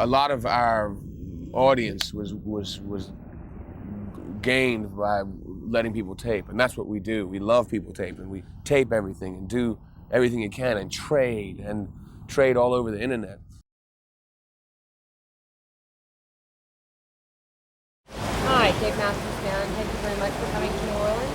a lot of our audience was gained by letting people tape, and that's what we do. We love people tape, and we tape everything and do everything you can and trade all over the internet. Hi, Dave Masters band. Thank you very much for coming to New Orleans.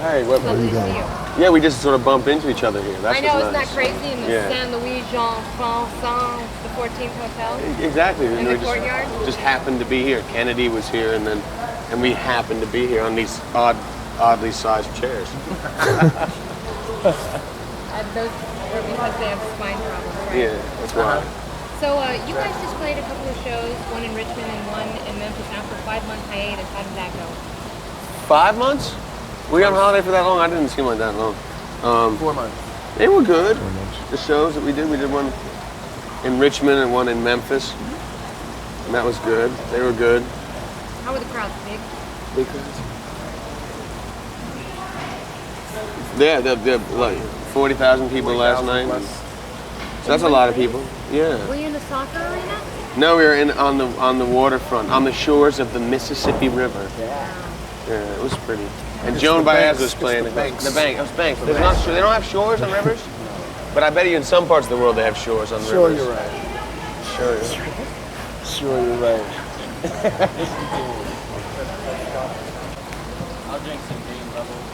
Hey, what are you doing? Yeah, we just sort of bumped into each other here. That's I know, isn't nice. that crazy? In the Saint Louis Jean François, the 14th Hotel. Exactly. In the courtyard. Just happened to be here. Kennedy was here, and we happened to be here on these oddly sized chairs. Those are because they have spine problems, right? Yeah, that's why. So you guys just played a couple of shows, one in Richmond and one in Memphis after a 5-month hiatus. How did that go? 5 months? Were you on holiday for that long? I didn't seem like that long. 4 months. They were good. The shows that we did one in Richmond and one in Memphis. And that was good. They were good. How were the crowds? Big? Big crowds? Yeah, they're like 40,000 people last night. So that's a lot of people. Yeah. Were you in the soccer arena? No, we were on the waterfront, on the shores of the Mississippi River. Yeah, it was pretty. And Joan Baez was playing the banks. The bank. It was banks. They don't have shores on rivers, but I bet you in some parts of the world they have shores on rivers. Sure, you're right. Sure, you're right. I'll drink some green bubbles.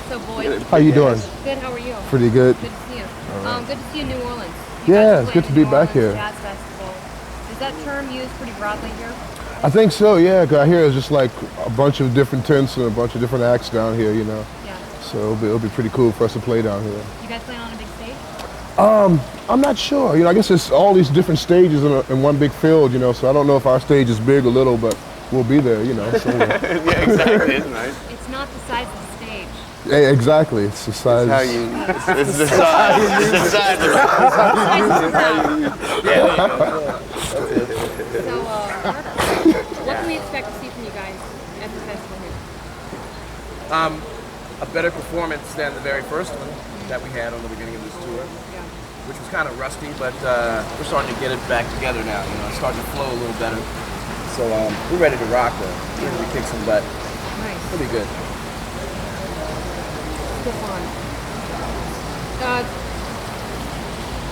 So, boys. How you doing? Good. How are you? Pretty good. Good to see you. Good to see you in New Orleans. Yeah, it's good to be back here. Jazz Festival. Is that term used pretty broadly here? I think so, yeah. 'Cause I hear it's just like a bunch of different tents and a bunch of different acts down here, you know. Yeah. So it'll be pretty cool for us to play down here. You guys playing on a big stage? I'm not sure. You know, I guess it's all these different stages in one big field, you know. So I don't know if our stage is big or little, but we'll be there, you know. So, Yeah, exactly. It's nice. It's not the size of the stage. yeah, exactly. It's the size. It's the size. It's the size of So, Mark, what can we expect to see from you guys at the festival here? A better performance than the very first one that we had on the beginning of this tour, which was kind of rusty, but we're starting to get it back together now. You know, it's starting to flow a little better. So we're ready to rock though. We're ready to kick some butt. Nice. It'll be good. Good fun.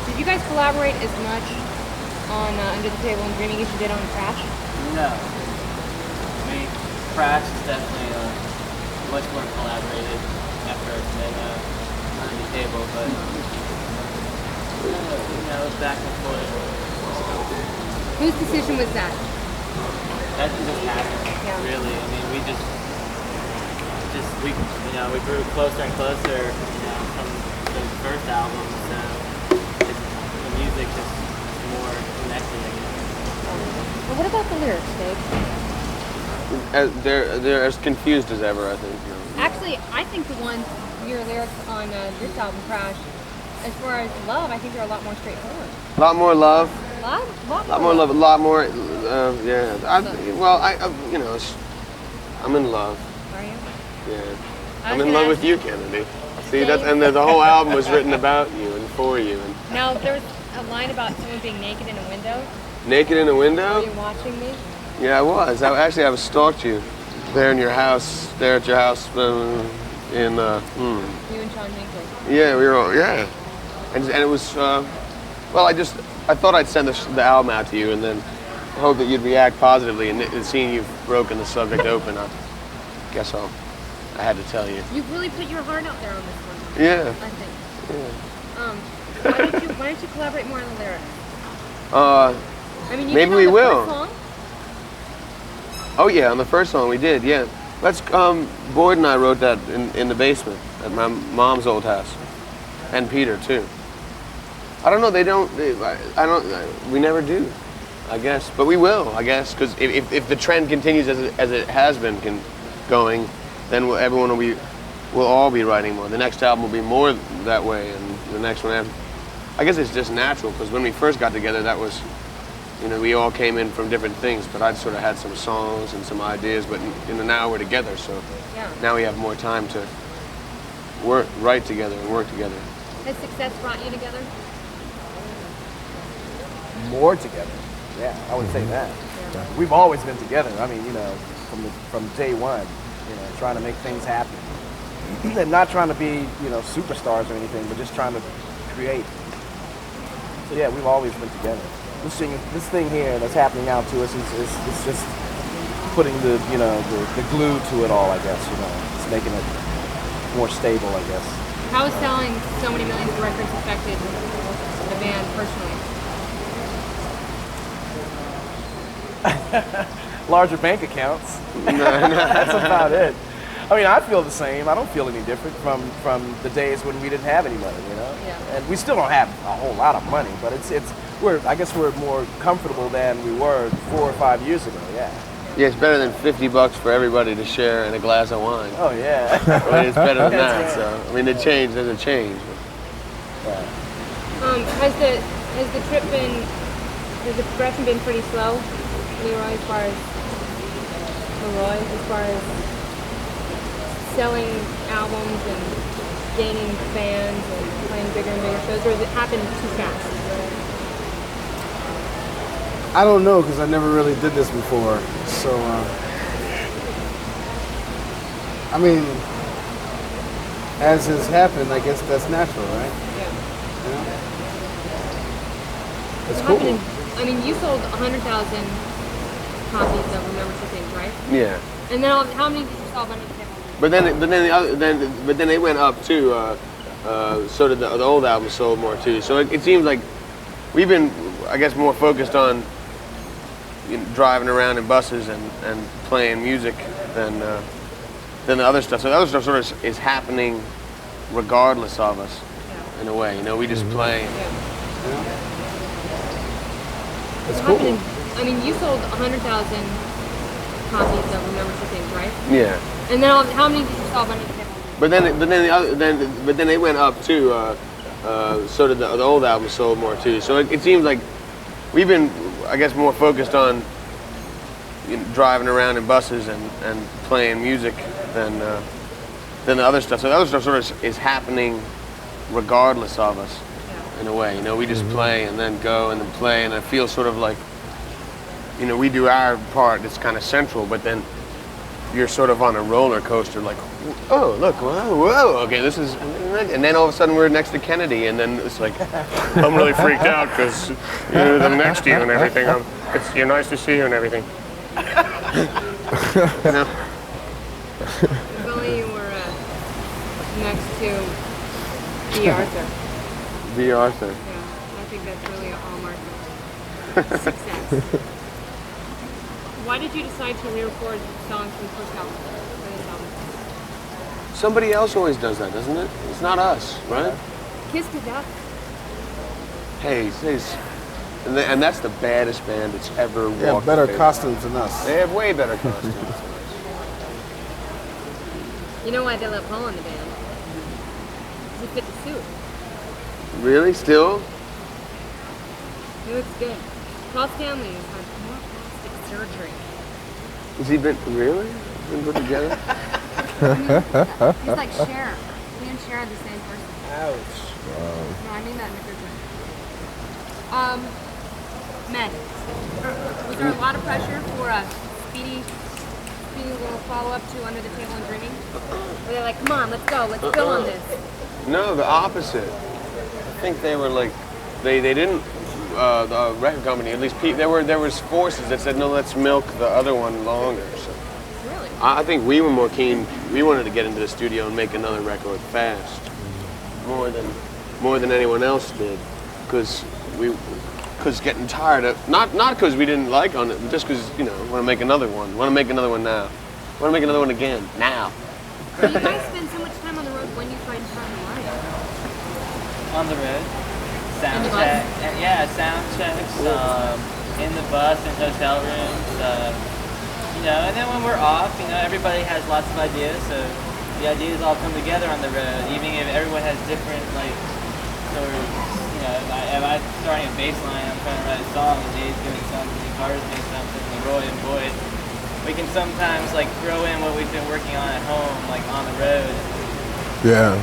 Did you guys collaborate as much on Under the Table and Dreaming as you did on Crash? No. I mean, Crash is definitely much more collaborated effort than Under the Table, but back and forth. Whose decision was that? That just happened. Yeah. Really. I mean, we grew closer and closer, from the first album. So the music just more connected, I guess. Well, what about the lyrics, Dave? They're as confused as ever, I think. Actually, I think your lyrics on this album, Crash, as far as love, I think they're a lot more straightforward. A lot more love. Lot A lot more love. A lot more. Yeah. I'm in love. Are you? Yeah. I I'm was in gonna love ask with you, Kennedy. See, the whole album was written about you and for you. And Now, there was a line about someone being naked in a window. naked in a window. Were you watching me? Yeah, I was. I stalked you there at your house. You and Sean Hinckley. Yeah, we were all, yeah. And it was, I thought I'd send the album out to you and then hope that you'd react positively. And seeing you've broken the subject open, I guess I had to tell you. You've really put your heart out there on this one. Yeah. I think. Yeah. Why don't you collaborate more on the lyrics? Uh, I mean, you maybe did on we the will. first song? Oh yeah, on the first song we did, yeah. Boyd and I wrote that in the basement at my mom's old house. And Peter too. I don't know, we never do, I guess. But we will, I guess, because if the trend continues as it has been going, then everyone we'll all be writing more. The next album will be more that way, and the next one after. I guess it's just natural, because when we first got together, that was, we all came in from different things, but I'd sort of had some songs and some ideas, but now we're together, so now we have more time to write together and work together. Has success brought you together? more together. Yeah, I would say that. We've always been together. I mean, from day one, trying to make things happen. And not trying to be, superstars or anything, but just trying to create. So yeah, we've always been together. This thing here that's happening now to us is just putting the glue to it all, I guess. It's making it more stable, I guess. How has selling so many millions of records affected the band personally? Larger bank accounts. That's about it. I mean, I feel the same. I don't feel any different from the days when we didn't have any money, Yeah. And we still don't have a whole lot of money, but I guess we're more comfortable than we were 4 or 5 years ago. Yeah. Yeah, it's better than $50 for everybody to share in a glass of wine. Oh yeah. I mean, it's better than that. That's right. So I mean, there's a change. Yeah. Has the progression been pretty slow, Leroy, as far as selling albums and gaining fans and playing bigger and bigger shows, or has it happened too fast? I don't know because I never really did this before. So, I mean, as has happened, I guess that's natural, right? Yeah. It's What cool. happened I mean, you sold 100,000 copies of Remember Two Things, right? Yeah. And then how many did you sell under the table? But then they went up too. So did the old album sold more too. So it seems like we've been, I guess, more focused on driving around in buses and playing music than the other stuff. So the other stuff sort of is happening regardless of us, in a way. We just play. It's What cool. happened I mean, you sold 100,000 copies of Remember Two Things, right? Yeah. And then how many did you sell under the table? But then they went up too. So did the old album sold more too. So it seems like we've been, I guess, more focused on driving around in buses and playing music than the other stuff. So the other stuff sort of is happening regardless of us, in a way. We just play and then go and then play, and I feel sort of like we do our part. It's kind of central, but then you're sort of on a roller coaster, like, oh, look, whoa, okay, this is, and then all of a sudden we're next to Kennedy, and then it's like, I'm really freaked out because I'm next to you and everything. You're nice to see you and everything. If only you were next to B. Arthur. B. Arthur. Yeah, I think that's really a hallmark of success. Why did you decide to re-record songs from the first album? For this album? Somebody else always does that, doesn't it? It's not us, right? Kiss to Death. Hey, and that's the baddest band that's ever walked. They have better costumes than us. They have way better costumes. You know why they let Paul in the band? He fit the suit. Really? Still? He looks good. Paul Stanley has had more plastic surgery. Has he been, really? Been put together? He's like Cher. Me and Cher are the same person. Ouch. No, I mean that in a good way. Men. Was there a lot of pressure for a speedy little follow-up to Under the Table and Dreaming? Were they like, come on, let's go on this? No, the opposite. I think they were like, they didn't, the record company, at least there was forces that said, no, let's milk the other one longer. So Really? I think we were more keen, we wanted to get into the studio and make another record fast. More than anyone else did. Because getting tired of, not because we didn't like on it, but just because, want to make another one. Want to make another one now. Want to make another one again, now. So you guys spend so much time on the road when you find time to write? On the road. Sound In the bus? check. Yeah, sound checks. In the bus, in hotel rooms. And then when we're off, everybody has lots of ideas, so the ideas all come together on the road, even if everyone has different, sort of, if I'm starting a bass line, I'm trying to write a song, and Dave's doing something, and Carter's doing something, and Roy and Boyd. We can sometimes, throw in what we've been working on at home, on the road. Yeah.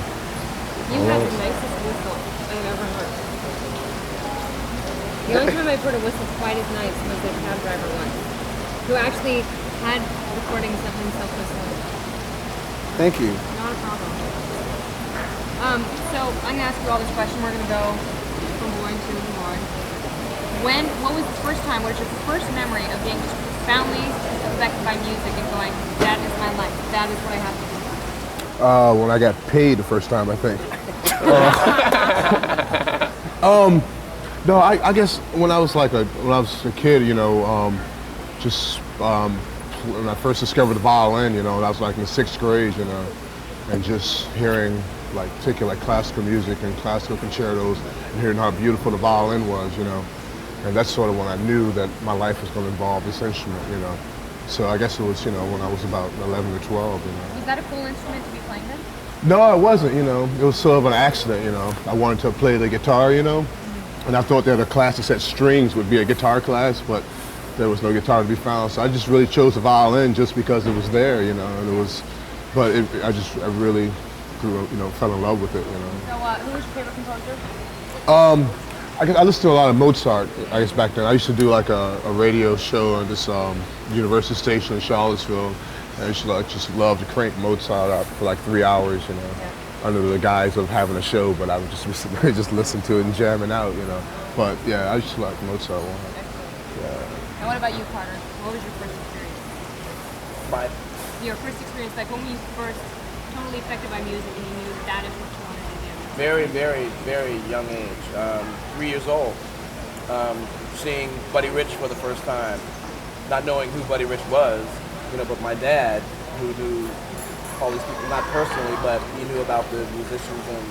You have the nicest whistle I've ever heard. The only time I've heard a whistle quite as nice was a cab driver once, who actually had recordings of himself whistling. Thank you. Not a problem. So I'm gonna ask you all this question. We're gonna go from boring to boring. What was the first time? What is your first memory of being just profoundly affected by music and going, that is my life. That is what I have to do. When I got paid the first time, I think. No, I guess when I was a kid, you know, when I first discovered the violin, you know, and I was like in the 6th grade, you know, and just hearing taking classical music and classical concertos and hearing how beautiful the violin was, you know, and that's sort of when I knew that my life was going to involve this instrument, you know. So I guess it was, you know, when I was about 11 or 12, you know. Was that a cool instrument to be playing then? No, it wasn't, you know. It was sort of an accident, you know. I wanted to play the guitar, you know, and I thought that a class that set strings would be a guitar class, but there was no guitar to be found. So I just really chose the violin just because it was there, you know, and it was, but I really grew, you know, fell in love with it, you know. So who was your favorite composer? I guess I listened to a lot of Mozart, I guess, back then. I used to do like a radio show on this university station in Charlottesville, and I used to just love to crank Mozart out for like 3 hours, you know, under the guise of having a show, but I would just listen to it and jamming out, you know. But yeah, I used to like Mozart a lot. And what about you, Carter? What was your first experience? Your first experience, like when were you first totally affected by music and you knew that is what you wanted to do? Very, very, very young age. 3 years old. Seeing Buddy Rich for the first time. Not knowing who Buddy Rich was, you know, but my dad, who knew all these people, not personally, but he knew about the musicians, and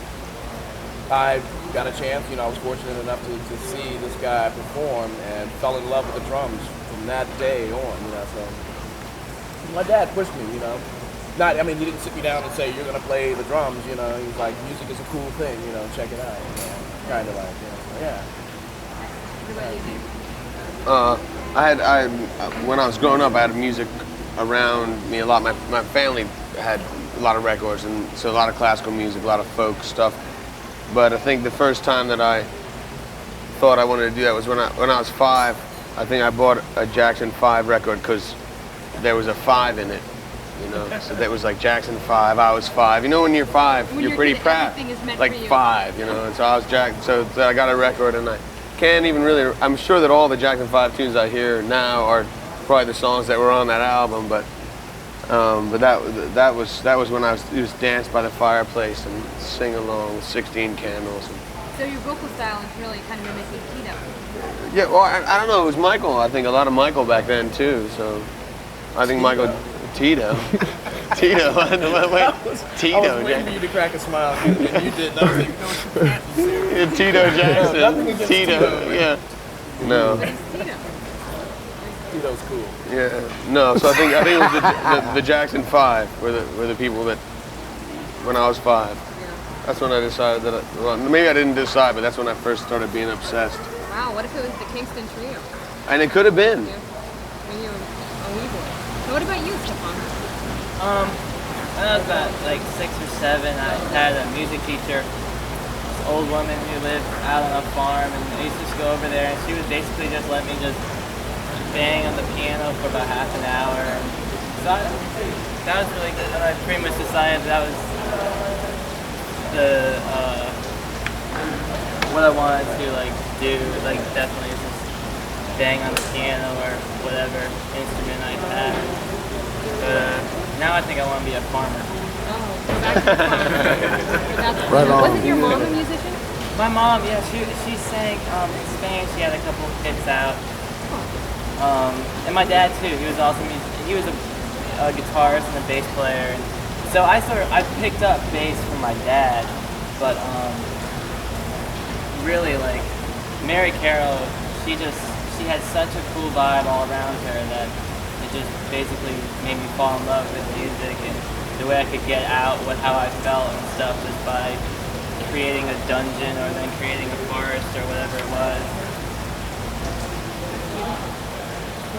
I got a chance, you know, I was fortunate enough to see this guy perform and fell in love with the drums from that day on, you know, so my dad pushed me, you know. He didn't sit me down and say, you're going to play the drums, you know. He was like, music is a cool thing, you know, check it out, you know, kind of like, you know, yeah. What about you, Dave? When I was growing up, I had music around me a lot. My family had a lot of records, and so a lot of classical music, a lot of folk stuff. But I think the first time that I thought I wanted to do that was when I was 5. I think I bought a Jackson 5 record because there was a 5 in it, you know. So that was like Jackson 5, I was 5. You know, when you're 5, When you're you're pretty kid, proud. everything is meant Like for you. 5, you know. And so I was Jackson. So I got a record, and I can't even really. I'm sure that all the Jackson 5 tunes I hear now are probably the songs that were on that album, but that was when I was dance by the fireplace and sing along with 16 Candles. So your vocal style is really kind of mimicking Tito. Yeah, well, I don't know. It was Michael. I think a lot of Michael back then too. So I think Michael Tito. Tito. Wait, Tito. I was waiting for you to crack a smile, and you did. And I was like, no, you can't be serious. Tito Jackson. Nothing against Tito. Yeah. No. But it's Tito. Tito's cool. Yeah. No. So I think it was the Jackson 5 were the people that when I was 5. That's when I decided that. Maybe I didn't decide, but that's when I first started being obsessed. Wow, what if it was the Kingston Trio? And it could have been. Yeah. When you were a wee boy. So what about you, Stefan? When I was about like 6 or 7, I had a music teacher, this old woman who lived out on a farm, and I used to just go over there, and she would basically just let me just bang on the piano for about half an hour. And so that was really good. And I pretty much decided that was the what I wanted to like do, like definitely just bang on the piano or whatever instrument I had. Now I think I want to be a farmer. Oh, back to the farm. Right on. Wasn't your mom a musician? My mom, yeah, she sang in Spain. She had a couple of hits out. And my dad too. He was also he was a guitarist and a bass player. And so I picked up bass from my dad, but really like Mary Carroll, she had such a cool vibe all around her that it just basically made me fall in love with music and the way I could get out how I felt and stuff just by creating a dungeon or then creating a forest or whatever it was.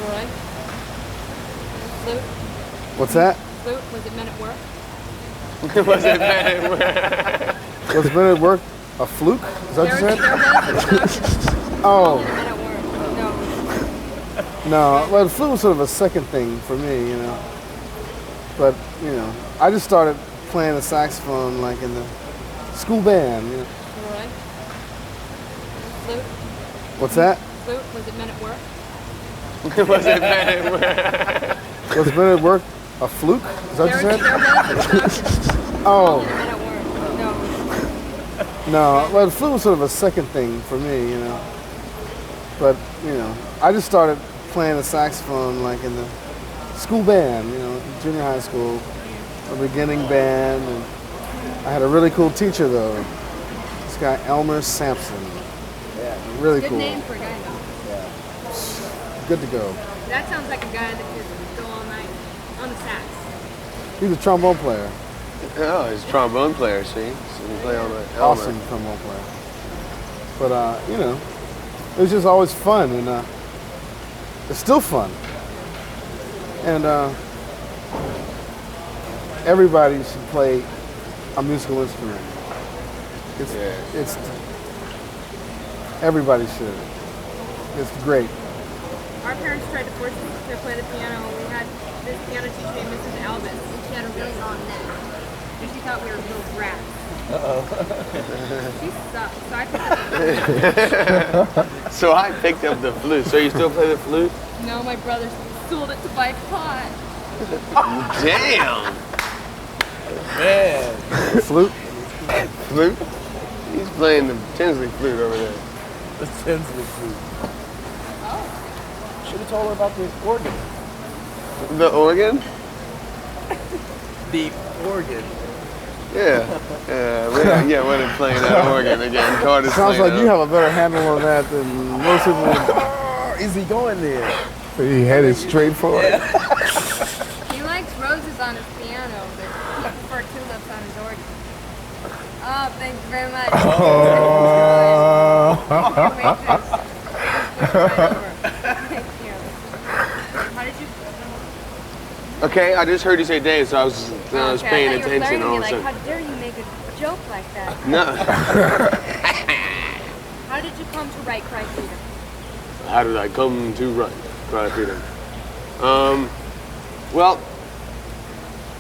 Roy? Flute? What's that? Flute? Was it Men at Work? Was it bad? Was Men at Work a fluke? Is that what you said? There was a production Oh. Men at No, well, the flute was sort of a second thing for me, you know. But, you know, I just started playing the saxophone like in the school band, you know. Roy? Flute? What's that? Flute? Was it men at work? Was it bad? Was it men at work a fluke? Is that what you said? Oh, Men at work. no, well, the flute was sort of a second thing for me, you know. But, you know, I just started playing the saxophone like in the school band, you know, junior high school, a beginning band. And I had a really cool teacher though, this guy Elmer Sampson. Yeah, really Good cool. name for a guy though. Good to go. That sounds like a guy that could go all night on the sax. He's a trombone player, Oh, he's a trombone player, see? So he play on the Elmer. awesome trombone player. But you know, it was just always fun, and it's still fun. And everybody should play a musical instrument. It's everybody should. It's great. Our parents tried to force us to play the piano. We had this piano teacher named Mrs. Albus, and she had a really long neck. And she thought we were little brats. She sucked. So I picked up the flute. So I picked up the flute. So you still play the flute? No, my brother sold it to buy pot. Damn! Man. Flute. Flute? He's playing the Tinsley flute over there. The Tinsley flute. Oh. Should have told her about the organ. The organ? The organ. Yeah. We're playing that organ again. Carter's Sounds playing like you have a better handle on that than most people. Is he going there? He headed straight for it. He likes roses on his piano, but he preferred tulips on his organ. Oh, thank you very much. Thank you. How did you? Okay, I just heard you say Dave, so I was Okay, paying I thought you were attention flirting all me, of a like, sudden. how dare you make a joke like that? No. How did you come to write Cry Freedom? How did I come to write Cry Freedom? Well,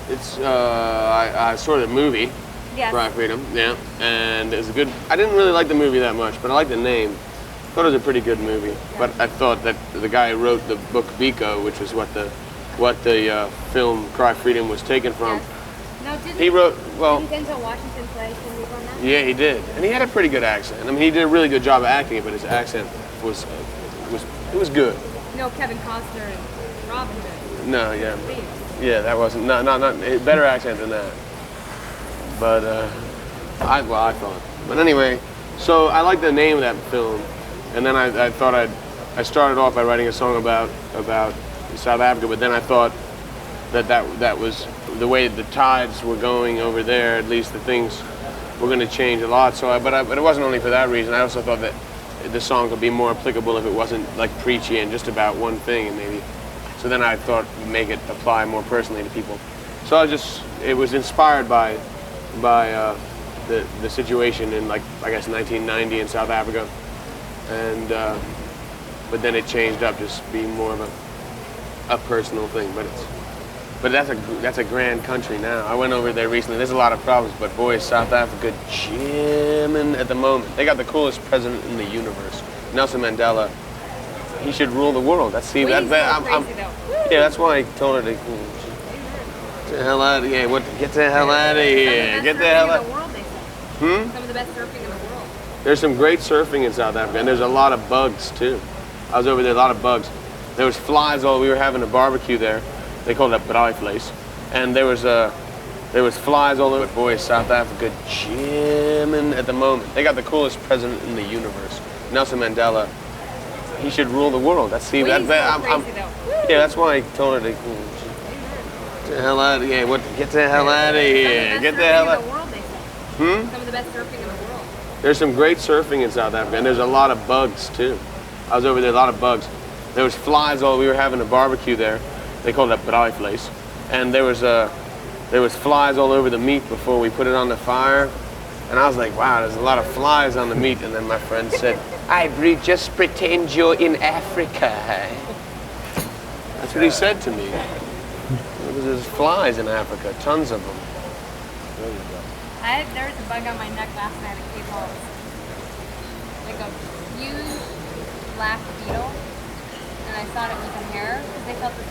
it's I saw the movie Yes. Cry Freedom, yeah, and it was a good. I didn't really like the movie that much, but I liked the name. Thought it was a pretty good movie. But I thought that the guy who wrote the book Biko, which is what the film Cry Freedom was taken from, Yes. Now, didn't, he wrote well. didn't Denzel Washington play Tim Reeve on that? Yeah, he did, and he had a pretty good accent. I mean, he did a really good job of acting it, but his accent was good. No, Kevin Costner and Robin Hood. No, yeah, Please. yeah, that wasn't not better accent than that. But I thought. But anyway, so I liked the name of that film, and then I thought I started off by writing a song about South Africa, but then I thought that was the way the tides were going over there. At least the things were going to change a lot. So, but it wasn't only for that reason. I also thought that the song could be more applicable if it wasn't like preachy and just about one thing, and maybe. So then I thought make it apply more personally to people. So it was inspired by the situation in like I guess 1990 in South Africa, and but then it changed up just being more of a personal thing. But that's a grand country now. I went over there recently. There's a lot of problems, but boy, is South Africa jamming at the moment. They got the coolest president in the universe, Nelson Mandela. He should rule the world. That's Well, he's so crazy, though. yeah. That's why I told her to get the hell out of here. Get the hell out of here. Get the hell out. Some of the world, they say. Hmm? Some of the best surfing in the world. There's some great surfing in South Africa, and there's a lot of bugs too. I was over there, a lot of bugs. There was flies. We were having a barbecue there. They called it a braaivleis, and there was flies all over. Boy, South Africa jamming at the moment. They got the coolest president in the universe, Nelson Mandela. He should rule the world. Well, he's so crazy, though. yeah. That's why I told her to get the hell out of here. Get the hell out of here. Get the hell out. Some of the world, they say. Hmm? Some of the best surfing in the world. There's some great surfing in South Africa, and there's a lot of bugs too. I was over there, a lot of bugs. There was flies. We were having a barbecue there. They called it a braaivleis, and there was flies all over the meat before we put it on the fire. And I was like, wow, there's a lot of flies on the meat. And then my friend said, just pretend you're in Africa. That's what he said to me. There's flies in Africa, tons of them. There you go. There was a bug on my neck last night at Cape Halls. Like a huge black beetle. And I thought it was a hair because they felt this.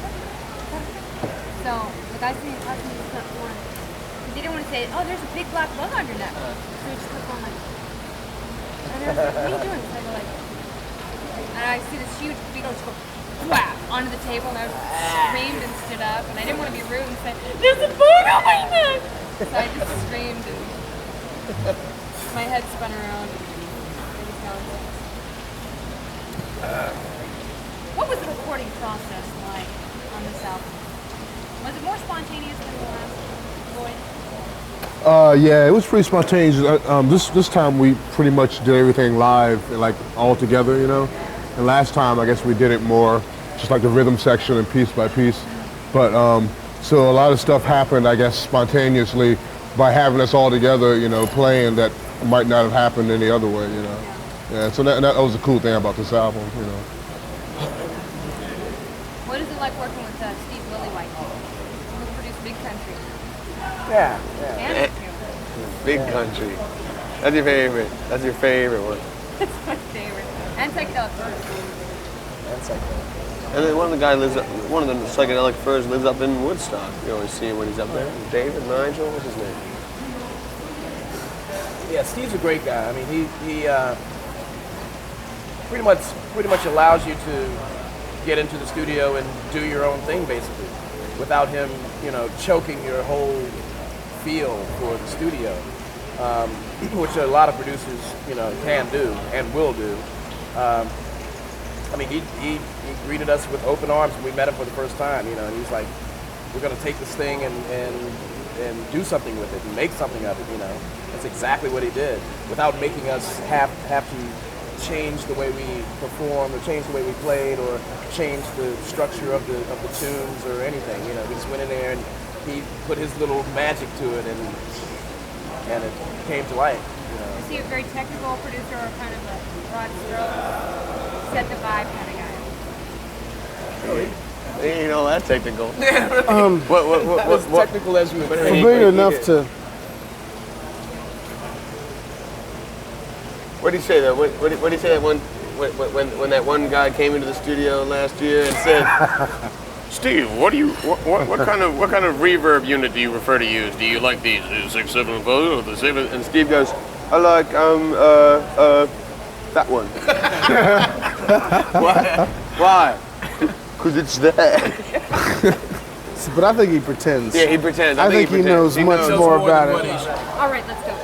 So the guy sitting across from me just kept going. Because he didn't want to say, oh, there's a big black bug on your neck. So he just kept going like. And I was like, what are you doing? So I go like. And I see this huge beetle just go whap onto the table, and I screamed and stood up. And I didn't want to be rude and say, there's a bug on my neck. So I just screamed and my head spun around. What was the recording process like on this album? Was it more spontaneous than the last, Boyd? Yeah, it was pretty spontaneous. This time we pretty much did everything live, like all together, you know. And last time I guess we did it more just like the rhythm section and piece by piece. But so a lot of stuff happened, I guess, spontaneously by having us all together, you know, playing that might not have happened any other way, you know. Yeah, so that was the cool thing about this album, you know. What is it like working with Steve Lillywhite, who produced Big Country? Yeah. And Big Country. That's your favorite. That's your favorite one. That's my favorite. And Psychedelic Furs. That's like that. And then one of the psychedelic furs lives up in Woodstock. You always see him when he's up there. David, Nigel, what's his name? Yeah, Steve's a great guy. I mean, he pretty much allows you to get into the studio and do your own thing, basically, without him, you know, choking your whole feel for the studio, which a lot of producers, you know, can do and will do. I mean, he greeted us with open arms when we met him for the first time, you know, and he's like, we're going to take this thing and do something with it and make something of it, you know. That's exactly what he did, without making us have to change the way we performed or change the way we played or change the structure of the tunes or anything, you know. We just went in there and he put his little magic to it and it came to life, you know. Is he a very technical producer or kind of a broad stroke, set the vibe kind of guy? He ain't all that technical. Not as technical as you would think. Familiar enough to. What did he say though? What did he say that when that one guy came into the studio last year and said, Steve, what kind of reverb unit do you prefer to use? Do you like these 6, 7, 5, or the 7? And Steve goes, I like that one. Why? Because it's there. But I think he pretends. Yeah, he pretends. I think he knows much more about it. All right, let's go.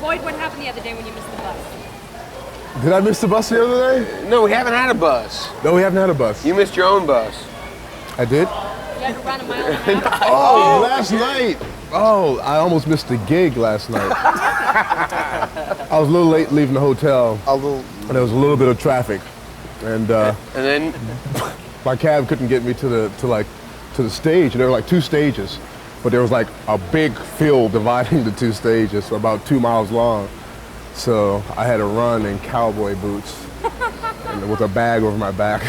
Boyd, what happened the other day when you missed the bus? Did I miss the bus the other day? No, we haven't had a bus. No, we haven't had a bus. You missed your own bus. I did? You had to run a mile and a half? Oh, last night. Oh, I almost missed the gig last night. I was a little late leaving the hotel. And there was a little bit of traffic. And then my cab couldn't get me to the stage. There were like 2 stages, but there was like a big field dividing the 2 stages, so about 2 miles long. So I had to run in cowboy boots and with a bag over my back,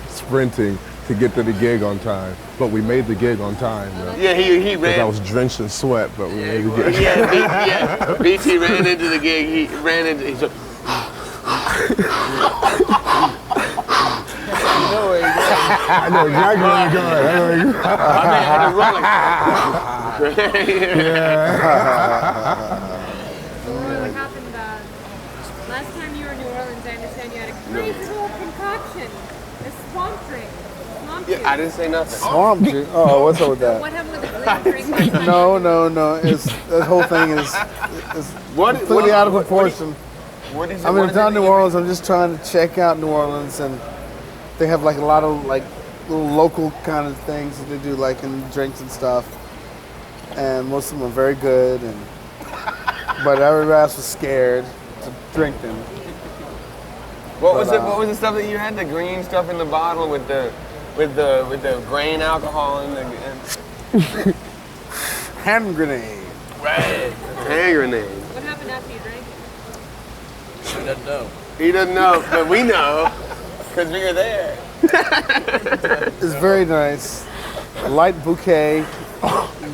sprinting to get to the gig on time. But we made the gig on time. yeah, he ran. I was drenched in sweat, but we made the gig. Yeah, BT ran into the gig. He ran into. He's like, I know exactly where you're going. I know where you're going. I had to run like. What happened last time you were in New Orleans? I understand you had a crazy little concoction, a swamp drink. Yeah, I didn't say nothing. Swamp drink? Oh, what's up with that? What happened with the gluten drink? No. That whole thing is completely out of proportion. I'm in down New Orleans. I'm just trying to check out New Orleans, and they have like a lot of like little local kind of things that they do, like in drinks and stuff. And most of them are very good, but everybody else was scared to drink them. What was the stuff that you had? The green stuff in the bottle with the grain alcohol in the Hand grenade. Right. Hand grenade. What happened after you drank it? He doesn't know. He doesn't know, but we know. Because we were there. It's very nice. A light bouquet,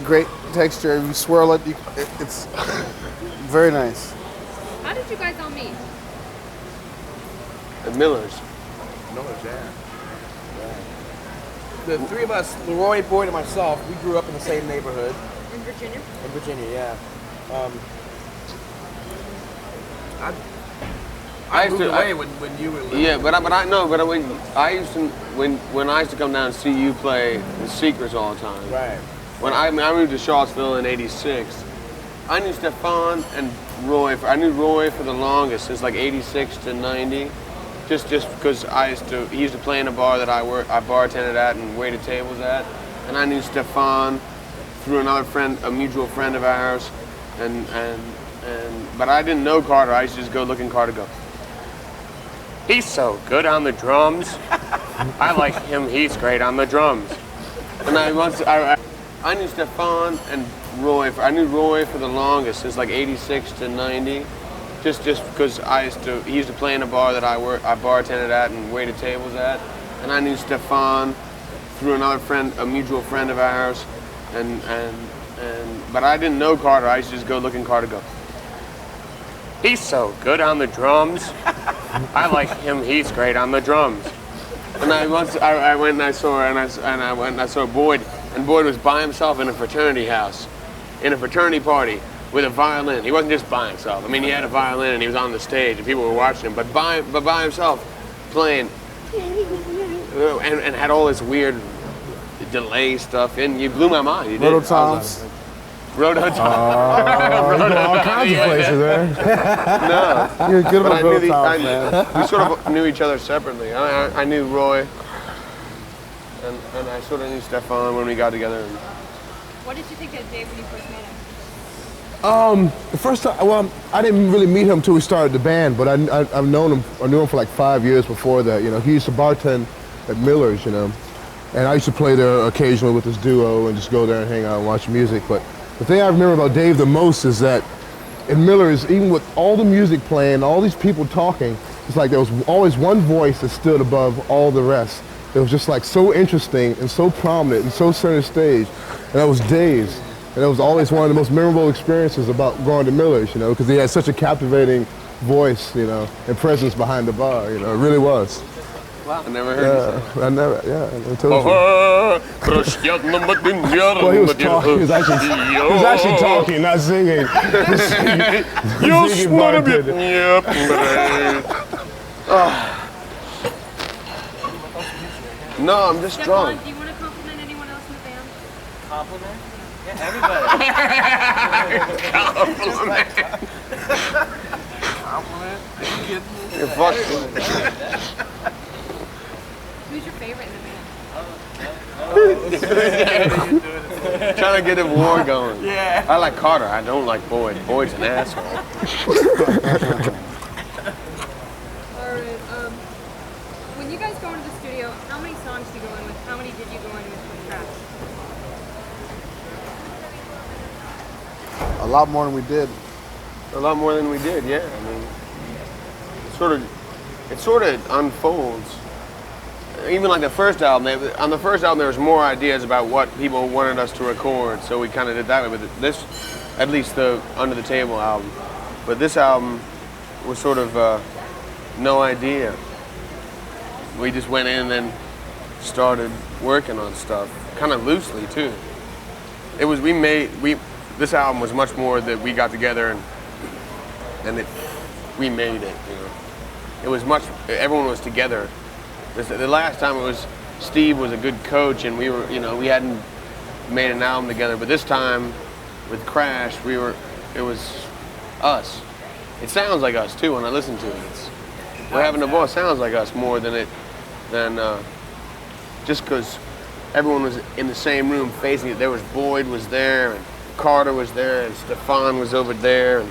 great texture. If you swirl it, it's very nice. How did you guys all meet? The Millers. Miller's, yeah. The three of us, Leroy, Boyd, and myself, we grew up in the same neighborhood. In Virginia? In Virginia, yeah. I moved away when you were living. Yeah, when I used to come down and see you play the Secrets all the time. Right. When I moved to Charlottesville in '86, I knew Stefan and Roy. I knew Roy for the longest, since like '86 to '90. Just because he used to play in a bar that I bartended at and waited tables at, and I knew Stefan through another friend, a mutual friend of ours, but I didn't know Carter. I used to just go look in Carter, go, he's so good on the drums. I like him. He's great on the drums. And I knew Stefan and Roy. I knew Roy for the longest, since like '86 to '90. Just because he used to play in a bar that I bartended at and waited tables at, and I knew Stefan through another friend, a mutual friend of ours, but I didn't know Carter. I used to just go look in Carter, go, he's so good on the drums. I like him. He's great on the drums. And I went and I saw Boyd, and Boyd was by himself in a fraternity house, in a fraternity party, with a violin. He wasn't just by himself. I mean, he had a violin and he was on the stage and people were watching him, but by himself playing, and had all this weird delay stuff. And you blew my mind. You did. Rototoms. Rototoms. You go all kinds of places, man. No. You're good But about Rototoms, man. we sort of knew each other separately. I knew Roy, and I sort of knew Stefan when we got together. What did you think of Dave when you first met him? The first time, well, I didn't really meet him until we started the band, but I knew him for like 5 years before that. You know, he used to bartend at Miller's, you know, and I used to play there occasionally with his duo and just go there and hang out and watch music. But the thing I remember about Dave the most is that in Miller's, even with all the music playing, all these people talking, it's like there was always one voice that stood above all the rest. It was just like so interesting and so prominent and so center stage, and that was Dave's. And it was always one of the most memorable experiences about going to Miller's, you know, because he had such a captivating voice, you know, and presence behind the bar, you know, it really was. Wow. I never heard you say that. I never, I told you. Well, he was talking, he was actually talking, not singing. You want to be. No, I'm just Stefan, drunk. do you want to compliment anyone else in the band? Compliment? Yeah, everybody. Compliment? Are you kidding me? You're fucked. Who's your favorite in the band? Trying to get a war going. Yeah. I like Carter. I don't like Boyd. Boyd's an asshole. All right. When you guys go into the studio, how many songs do you go in with? How many did you go in with tracks? A lot more than we did. A lot more than we did, yeah. I mean, it sort of unfolds. Even like the first album, on the first album there was more ideas about what people wanted us to record, so we kind of did that way. But this, at least the Under the Table album, but this album was sort of no idea. We just went in and then started working on stuff, kind of loosely too. It was this album was much more that we got together and we made it. You know, it was everyone was together. The last time it was Steve was a good coach and we hadn't made an album together. But this time with Crash, it was us. It sounds like us too when I listen to it. We're having a ball. It sounds like us more than just because everyone was in the same room facing it. There was Boyd was there and Carter was there and Stefan was over there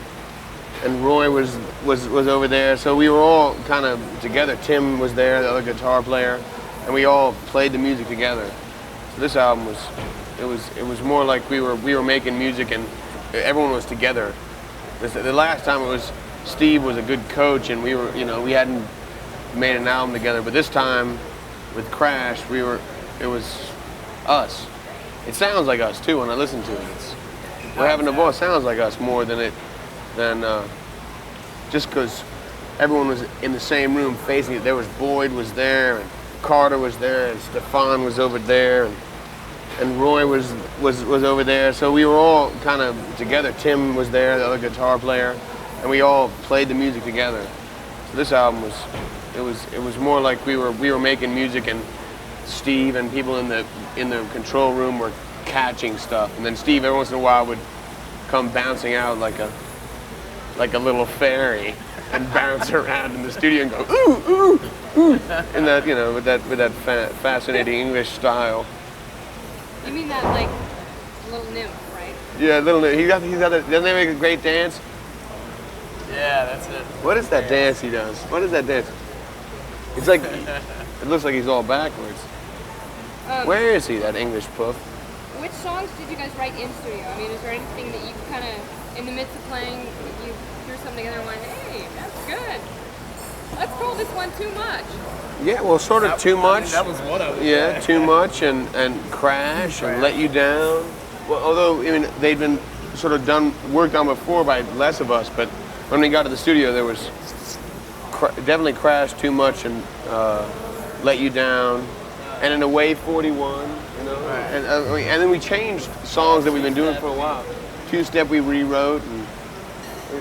and Roy was over there. So we were all kind of together. Tim was there, the other guitar player, and we all played the music together. So this album it was more like we were making music and everyone was together. The last time it was Steve was a good coach and we hadn't made an album together. But this time, with Crash, it was us. It sounds like us too when I listen to it. We're having a voice sounds like us more than just because everyone was in the same room facing it. There was Boyd was there, and Carter was there, and Stefan was over there, and Roy was over there. So we were all kind of together. Tim was there, the other guitar player, and we all played the music together. So this album was more like we were making music, and Steve and people in the control room were catching stuff, and then Steve every once in a while would come bouncing out like a little fairy and bounce around in the studio and go ooh ooh ooh, and that with that fascinating English style. You mean that like little nymph, right? Yeah, little nymph. He's got doesn't he make a great dance? Yeah, that's it. What is that dance he does? What is that dance? It's like it looks like he's all backwards. Where is he, that English puff? Which songs did you guys write in studio? I mean, is there anything that you kind of, in the midst of playing, you threw something together and went, hey, that's good. Let's call this one Too Much. Yeah, well, sort of Too Much. That was one of them. Yeah, Too Much and Crash and Let You Down. Well, although I mean they'd been sort of worked on before by less of us, but when we got to the studio, there was definitely Crash, Too Much, and Let You Down, and in a way 41. Right. And then we changed songs that we've been doing for a while. Two Step we rewrote, and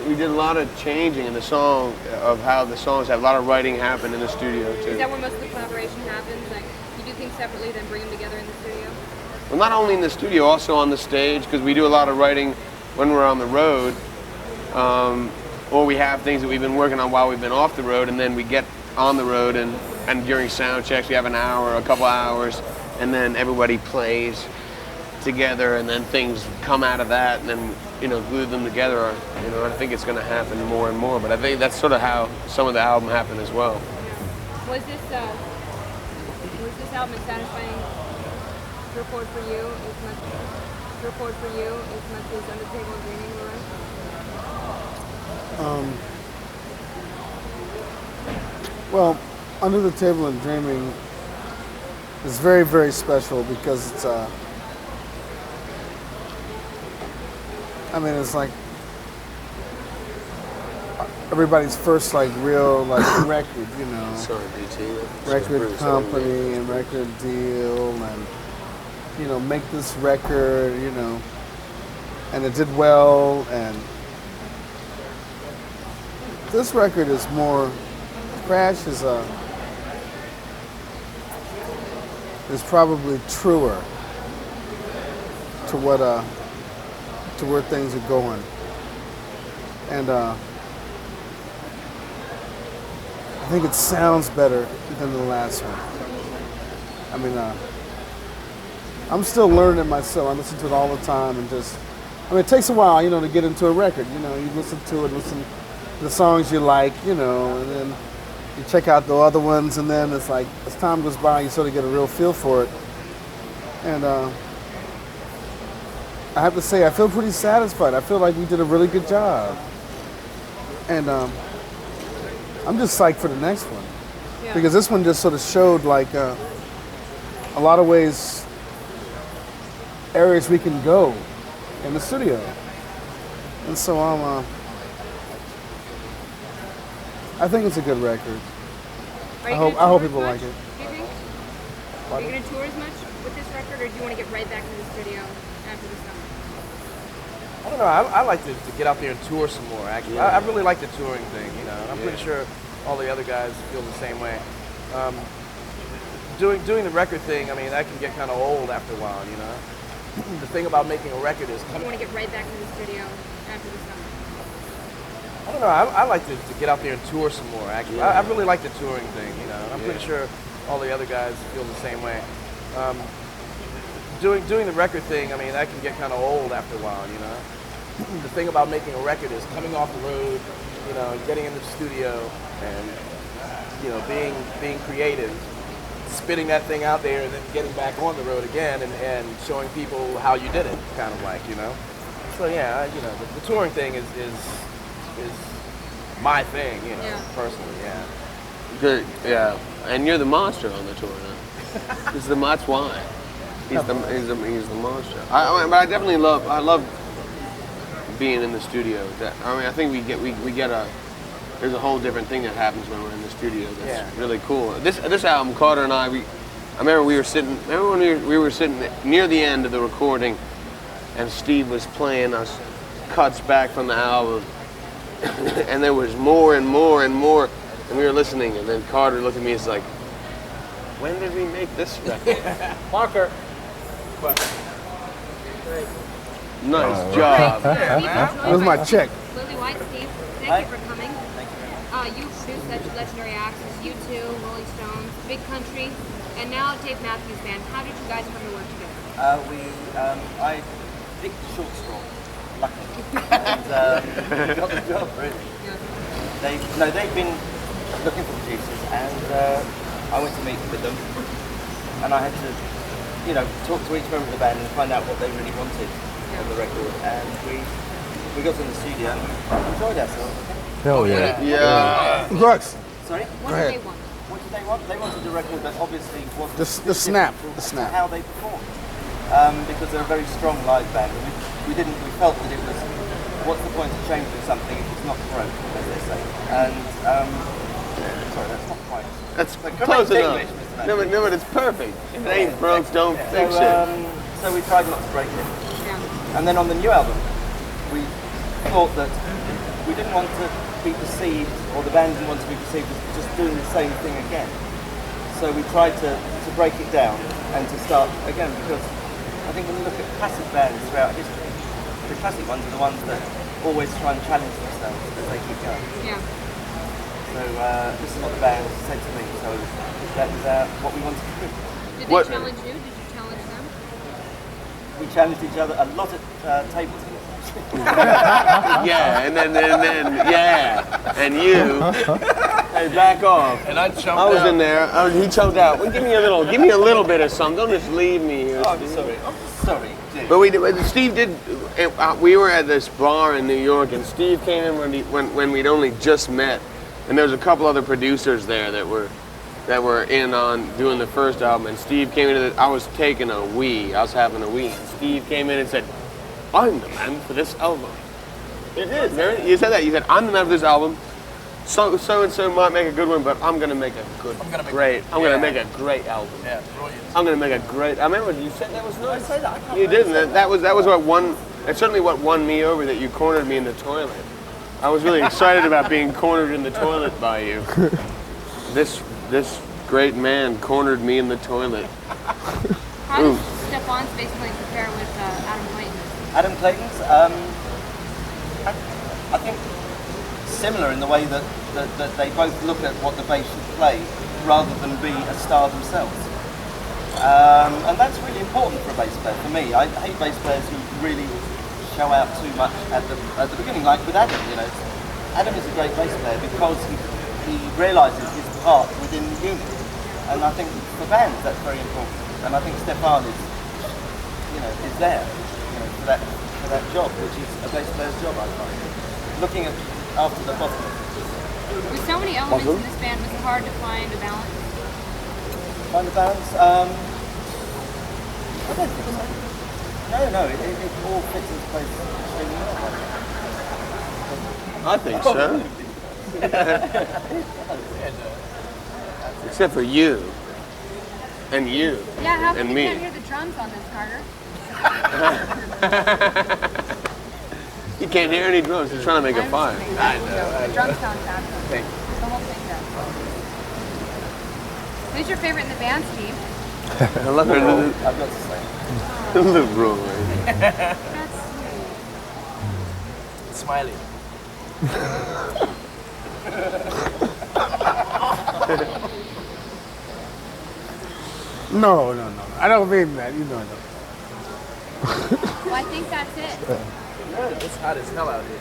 we did a lot of changing in the song of how the songs have a lot of writing happen in the studio too. Is that where most of the collaboration happens? Like you do things separately, then bring them together in the studio? Well, not only in the studio, also on the stage, because we do a lot of writing when we're on the road, or we have things that we've been working on while we've been off the road, and then we get on the road, and during sound checks we have an hour, a couple hours, and then everybody plays together, and then things come out of that, and then glue them together. I think it's going to happen more and more, but I think that's sort of how some of the album happened as well. Was this album as satisfying to record for you as much as Under the Table and Dreaming were? Well, Under the Table and Dreaming is very, very special because it's it's like everybody's first like real like record, Sorry, BT. record company and record deal, and make this record, and it did well, and this record is more. Crash is probably truer to where things are going, and I think it sounds better than the last one. I mean, I'm still learning it myself. I listen to it all the time, and it takes a while, to get into a record. You listen to it, listen to the songs you like, and then you check out the other ones, and then it's like as time goes by, you sort of get a real feel for it. And I have to say, I feel pretty satisfied. I feel like we did a really good job, and I'm just psyched for the next one, because this one just sort of showed like a lot of ways, areas we can go in the studio, and so I think it's a good record. I hope people like it. Do you think? Are you going to tour as much with this record, or do you want to get right back to the studio after the summer? I don't know. I like to get out there and tour some more. Actually, Yeah. I really like the touring thing. I'm pretty sure all the other guys feel the same way. Doing the record thing, that can get kind of old after a while. The thing about making a record is You want to get right back to the studio after the summer? I don't know. I like to get out there and tour some more. Actually, I really like the touring thing. I'm pretty sure all the other guys feel the same way. Doing the record thing, that can get kind of old after a while. The thing about making a record is coming off the road, getting in the studio, and being creative, spitting that thing out there, and then getting back on the road again and showing people how you did it, kind of like. So yeah, the touring thing is my thing, personally, yeah. Good, yeah. And you're the monster on the tour now. That's why. He's the monster. But I definitely love being in the studio. I think we get there's a whole different thing that happens when we're in the studio. That's really cool. This album, Carter and I remember we were sitting. Remember when we were sitting near the end of the recording, and Steve was playing us cuts back from the album, and there was more and more and more, and we were listening, and then Carter looked at me and was like, "When did we make this record?" Parker. Nice job. That was my check. Lily White, Steve, thank you for coming. Thank you. You produced such legendary acts as U2, Rolling Stones, Big Country, and now Dave Matthews Band. How did you guys come to work together? I picked the short straw, luckily, and got the job really. They've been looking for producers, and I went to meet with them, and I had to, talk to each member of the band and find out what they really wanted on the record, and we got in the studio and we enjoyed ourselves. Hell yeah. Yeah. Congrats. Sorry? What did they want? What did they want? They wanted a record that obviously wasn't The snap. different The to snap. how they performed, because they're a very strong live band, and we felt that it was, what's the point of changing something if it's not broke, as they say. And sorry, that's not quite. That's But close correct enough. English, Mr. No, Matthews. but it's perfect. If it ain't broke, don't fix it. So we tried not to break it. Yeah. And then on the new album, we thought that we didn't want to be perceived, or the band didn't want to be perceived as just doing the same thing again. So we tried to break it down and to start again, because I think when you look at classic bands throughout history, the classic ones are the ones that always try and challenge themselves as they keep going. Yeah. So this is what the band said to me, so that was what we wanted to do. Did they What- challenge you? Did you challenge them? We challenged each other a lot at table tennis. Yeah, and then yeah, and you, hey, back off. And I jumped I was out. in there. He choked out. Well, give me a little bit of something. Don't just leave me here. Oh, I'm Steve. sorry. I'm sorry. Dude. But Steve did. We were at this bar in New York, and Steve came in when we'd only just met, and there was a couple other producers there that were in on doing the first album. And Steve came in. I was taking a wee. I was having a wee. And Steve came in and said, "I'm the man for this album." You did, man. You said that. You said, "I'm the man for this album. So and so might make a good one, but I'm gonna make a great album. Yeah, brilliant. I'm gonna make a great." I remember you said that was nice. I say that? I can't You remember. didn't. That was what won. That's certainly what won me over. That you cornered me in the toilet. I was really excited about being cornered in the toilet by you. This great man cornered me in the toilet. How does Stefan's bass playing compare with Adam Clayton? Adam Clayton's, I think similar in the way that they both look at what the bass should play rather than be a star themselves. And that's really important for a bass player. For me, I hate bass players who really show out too much at the beginning, like with Adam. Adam is a great bass player because he realises his part within the unit, and I think for bands that's very important. And I think Stefan is there, for that job, which is a bass player's job, I find. Looking at after the bottom. With so many elements in this band, was it hard to find a balance? Find the balance? I don't think so. No, it all fits into place extremely well. I think so. Except for you. And you. Yeah, how come And you me. can't hear the drums on this, Carter? You can't hear any drums. You're trying to make a fire. The drums sound fabulous. Thank you. The whole thing does. Who's your favorite in the band, Steve? I love her. I've got to say. The Roy. That's sweet. Smiley. No. I don't mean that. You know. Well, I think that's it. It's hot as hell out here.